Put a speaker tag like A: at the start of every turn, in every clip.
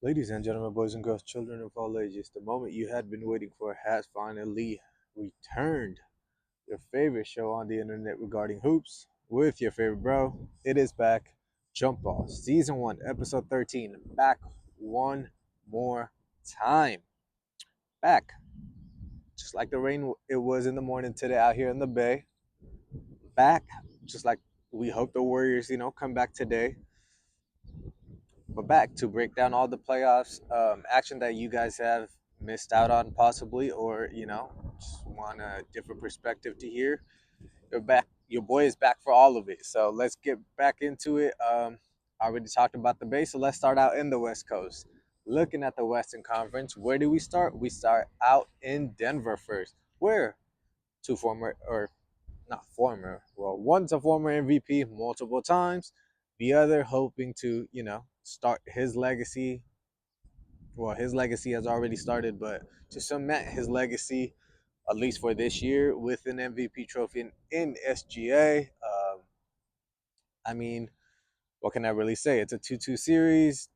A: Ladies and gentlemen, boys and girls, children of all ages, the moment you had been waiting for has finally returned. Your favorite show on the internet regarding hoops with your favorite bro. It is back. JumpBall, Season 1, Episode 13. Back one more time. Back. Just like the rain it was in the morning today out here in the Bay. Back. Just like we hope the Warriors, come back today. But back to break down all the playoffs action that you guys have missed out on, possibly, or just want a different perspective to hear. You're back. Your boy is back for all of it. So let's get back into it. I already talked about the base, so let's start out in the West Coast. Looking at the Western Conference, where do we start? We start out in Denver first, where two former or not former. Well, one's a former MVP multiple times. The other hoping to, start his legacy. Well, his legacy has already started, but to cement his legacy, at least for this year, with an MVP trophy in SGA. I mean, what can I really say? It's a 2-2 series.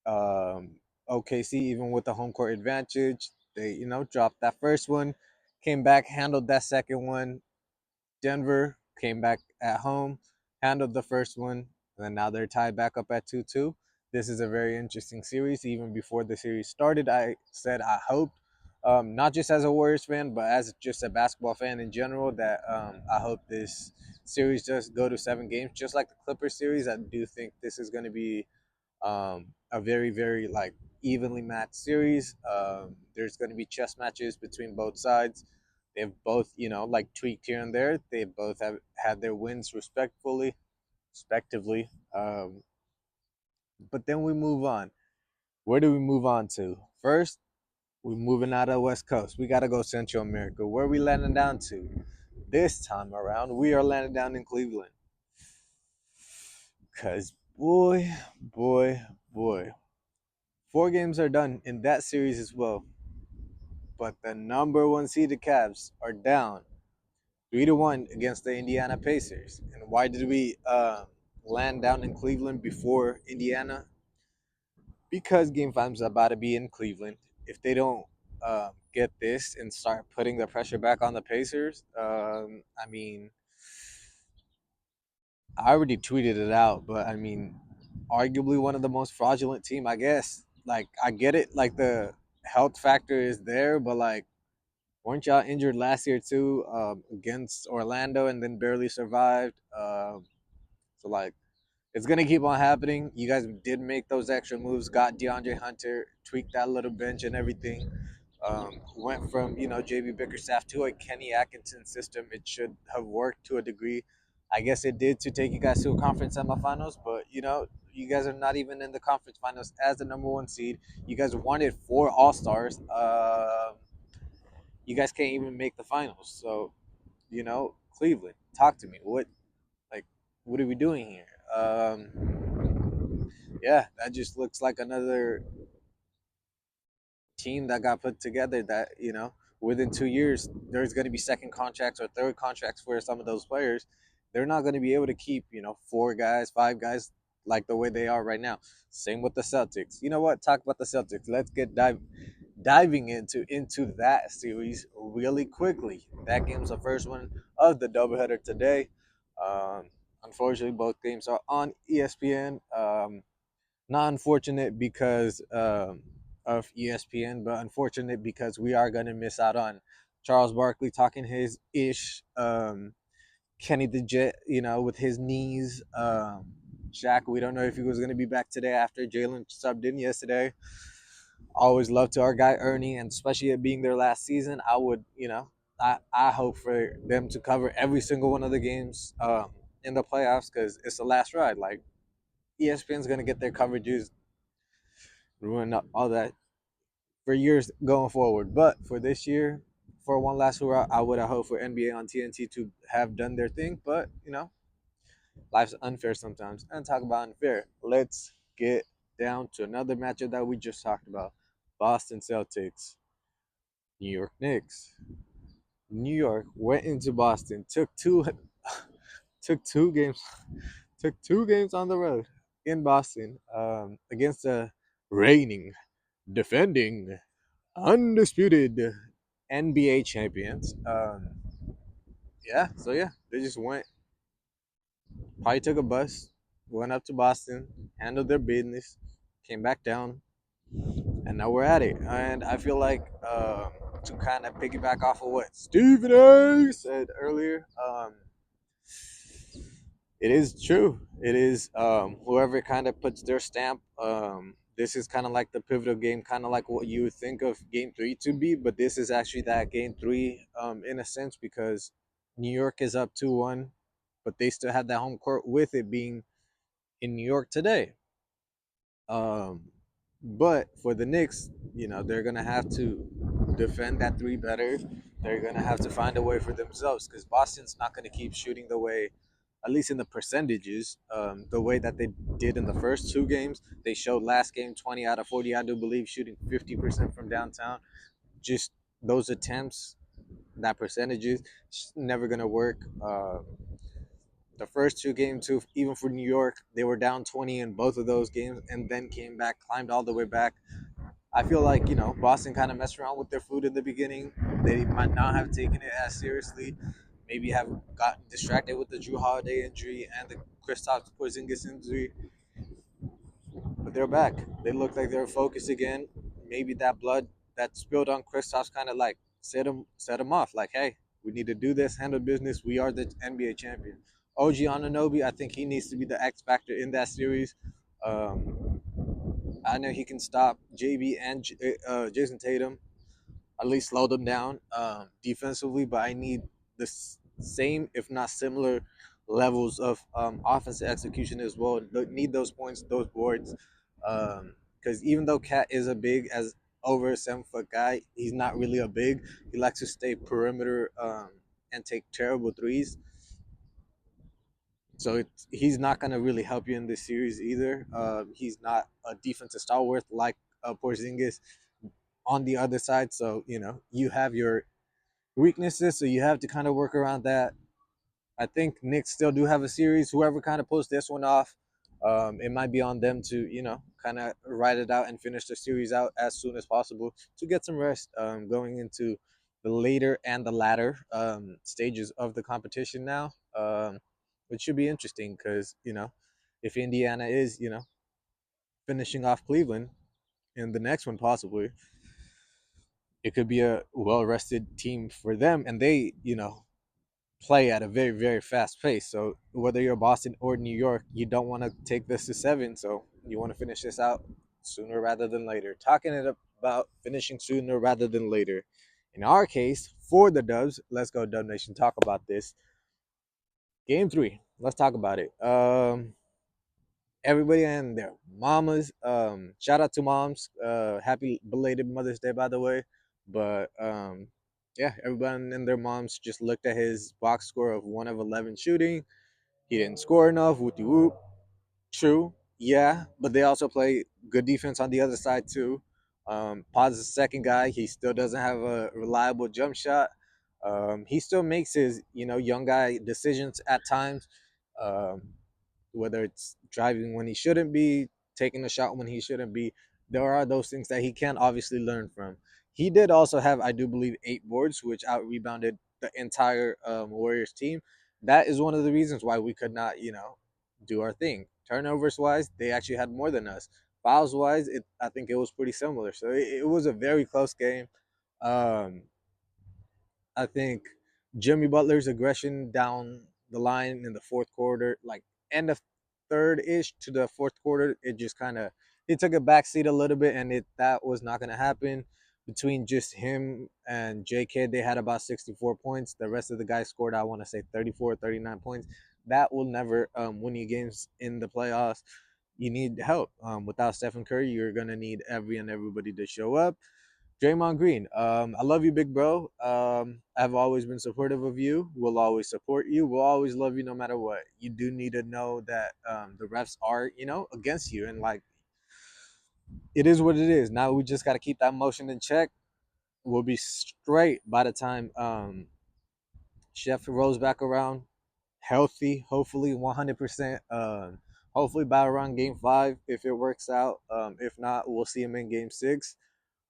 A: OKC, even with the home court advantage, they, dropped that first one, came back, handled that second one. Denver came back at home, handled the first one, and then now they're tied back up at 2-2. This is a very interesting series. Even before the series started, I said I hoped, not just as a Warriors fan, but as just a basketball fan in general, that I hope this series does go to 7 games, just like the Clippers series. I do think this is going to be a very, very evenly matched series. There's going to be chess matches between both sides. They've both, tweaked here and there. They both have had their wins respectively. But then we move on. Where do we move on to? First, we're moving out of the West Coast. We got to go Central America. Where are we landing down to? This time around, we are landing down in Cleveland. Because, boy, 4 games are done in that series as well. But the number one seeded Cavs are down 3-1 against the Indiana Pacers. And why did we land down in Cleveland before Indiana? Because Game 5 is about to be in Cleveland. If they don't get this and start putting the pressure back on the Pacers, I already tweeted it out, but arguably one of the most fraudulent team, I guess. I get it, the health factor is there, but weren't y'all injured last year too, against Orlando, and then barely survived? So it's gonna keep on happening. You guys did make those extra moves, got DeAndre Hunter, tweaked that little bench and everything. Went from JB Bickerstaff to a Kenny Atkinson system. It should have worked to a degree. I guess it did to take you guys to a conference semifinals, but you guys are not even in the conference finals as the number one seed. You guys wanted 4 All-Stars. You guys can't even make the finals. So, Cleveland, talk to me. What are we doing here? Yeah, that just looks like another team that got put together that, within 2 years, there's going to be second contracts or third contracts for some of those players. They're not going to be able to keep, 4 guys, 5 guys like the way they are right now. Same with the Celtics. You know what? Talk about the Celtics. Let's get diving into that series really quickly. That game's the first one of the doubleheader today. Unfortunately, both games are on ESPN. Not unfortunate because of ESPN, but unfortunate because we are going to miss out on Charles Barkley talking his ish. Kenny the Jet, with his knees. Shaq, we don't know if he was going to be back today after Jalen subbed in yesterday. Always love to our guy Ernie, and especially it being their last season, I would, I hope for them to cover every single one of the games in the playoffs because it's the last ride. ESPN's going to get their coverages, ruin all that for years going forward. But for this year, for one last hurrah, I would have hoped for NBA on TNT to have done their thing. But, life's unfair sometimes. And talk about unfair. Let's get down to another matchup that we just talked about. Boston Celtics, New York Knicks. New York went into Boston, took 2 games, took 2 games on the road in Boston against a reigning, defending, undisputed NBA champions. Yeah, so yeah, they just went, probably took a bus, went up to Boston, handled their business, came back down, and now we're at it. And I feel like to kind of piggyback off of what Stephen A said earlier, it is true. It is whoever kind of puts their stamp. This is kind of like the pivotal game, kind of like what you would think of Game Three to be, but this is actually that Game Three in a sense because New York is up 2-1, but they still have that home court with it being in New York today. Um, but for the Knicks, they're gonna have to defend that three better. They're gonna have to find a way for themselves because Boston's not gonna keep shooting the way, at least in the percentages, the way that they did in the first two games. They showed last game 20 out of 40, I do believe, shooting 50% from downtown. Just those attempts, that percentages, never gonna work. The first two games too, even for New York, they were down 20 in both of those games and then came back, climbed all the way back. I feel like, Boston kind of messed around with their food in the beginning. They might not have taken it as seriously, maybe have gotten distracted with the Drew Holiday injury and the Kristaps Porzingis injury, but they're back. They look like they're focused again. Maybe that blood that spilled on Kristaps kind of like set him off. Like, hey, we need to do this, handle business. We are the NBA champion. OG Ananobi, I think he needs to be the X factor in that series. Um, I know he can stop JB and Jason Tatum, at least slow them down defensively. But I need the same, if not similar, levels of offensive execution as well. Need those points, those boards, because even though Cat is a big as over a 7 foot guy, he's not really a big. He likes to stay perimeter and take terrible threes. So he's not going to really help you in this series either. He's not a defensive stalwart like Porzingis on the other side. So, you have your weaknesses, so you have to kind of work around that. I think Knicks still do have a series. Whoever kind of pulls this one off, it might be on them to, kind of ride it out and finish the series out as soon as possible to get some rest going into the later and the latter stages of the competition now, which should be interesting because, if Indiana is, finishing off Cleveland in the next one possibly, it could be a well rested team for them. And they, play at a very, very fast pace. So whether you're Boston or New York, you don't want to take this to 7. So you want to finish this out sooner rather than later. Talking it about finishing sooner rather than later. In our case, for the Dubs, let's go Dub Nation. Talk about this. Game 3. Let's talk about it. Everybody and their mamas. Shout out to moms. Happy belated Mother's Day, by the way. But yeah, everybody and their moms just looked at his box score of 1 of 11 shooting. He didn't score enough. Whoop de whoop. True. Yeah, but they also play good defense on the other side too. Paz is the second guy. He still doesn't have a reliable jump shot. He still makes his young guy decisions at times. Um, whether it's driving when he shouldn't be, taking a shot when he shouldn't be. There are those things that he can obviously learn from. He did also have, I do believe, 8 boards, which out rebounded the entire Warriors team. That is one of the reasons why we could not, do our thing. Turnovers wise, they actually had more than us. Fouls wise, I think it was pretty similar. So it was a very close game. Um, I think Jimmy Butler's aggression down the line in the fourth quarter, like end of third ish to the fourth quarter, it just kind of he took a backseat a little bit, and that was not going to happen. Between just him and JK, they had about 64 points. The rest of the guys scored, I want to say 34, 39 points. That will never win you games in the playoffs. You need help. Without Stephen Curry, you're going to need everybody to show up. Draymond Green, I love you, big bro. I've always been supportive of you. We'll always support you. We'll always love you no matter what. You do need to know that the refs are, against you. And, like, it is what it is. Now we just got to keep that motion in check. We'll be straight by the time Chef rolls back around, healthy, hopefully 100%. Hopefully by around game 5 if it works out. If not, we'll see him in game 6.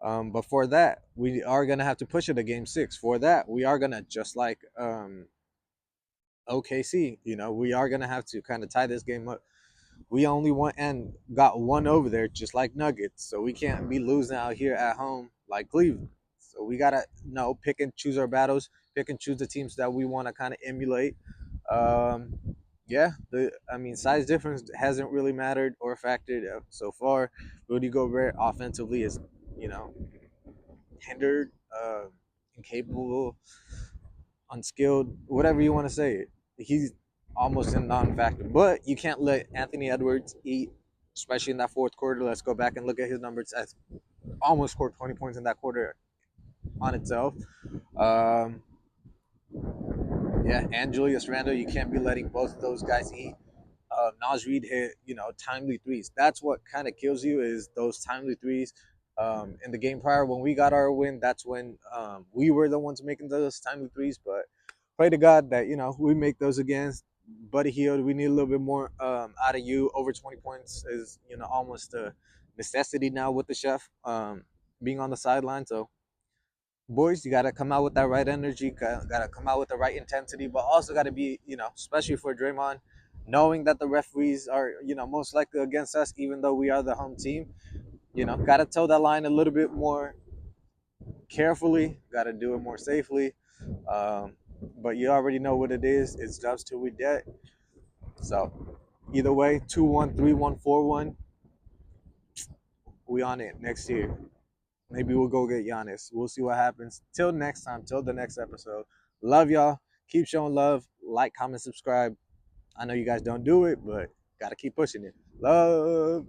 A: But for that, we are gonna have to push it to game 6. For that, we are gonna, just like OKC, we are gonna have to kind of tie this game up. We only went and got one over there, just like Nuggets. So we can't be losing out here at home like Cleveland. So we gotta pick and choose our battles, pick and choose the teams that we want to kind of emulate. Um, yeah, size difference hasn't really mattered or factored so far. Rudy Gobert offensively is, you know, hindered, incapable, unskilled, whatever you want to say. He's almost a non-factor. But you can't let Anthony Edwards eat, especially in that fourth quarter. Let's go back and look at his numbers. As almost scored 20 points in that quarter on itself. Um, yeah, and Julius Randle, you can't be letting both of those guys eat. Naz Reid hit, timely threes. That's what kind of kills you, is those timely threes. In the game prior, when we got our win, that's when we were the ones making those timely threes. But pray to God that we make those again. Buddy Hield, we need a little bit more out of you. Over 20 points is almost a necessity now with the chef being on the sideline. So boys, you gotta come out with that right energy, gotta come out with the right intensity, but also gotta be, especially for Draymond, knowing that the referees are, most likely against us, even though we are the home team. Gotta toe that line a little bit more carefully, gotta do it more safely. Um, but you already know what it is. It's jobs till we dead. So either way, 2-1, 3-1, 4-1, we on it next year. Maybe we'll go get Giannis. We'll see what happens. Till next time, till the next episode. Love y'all. Keep showing love. Like, comment, subscribe. I know you guys don't do it, but gotta keep pushing it. Love.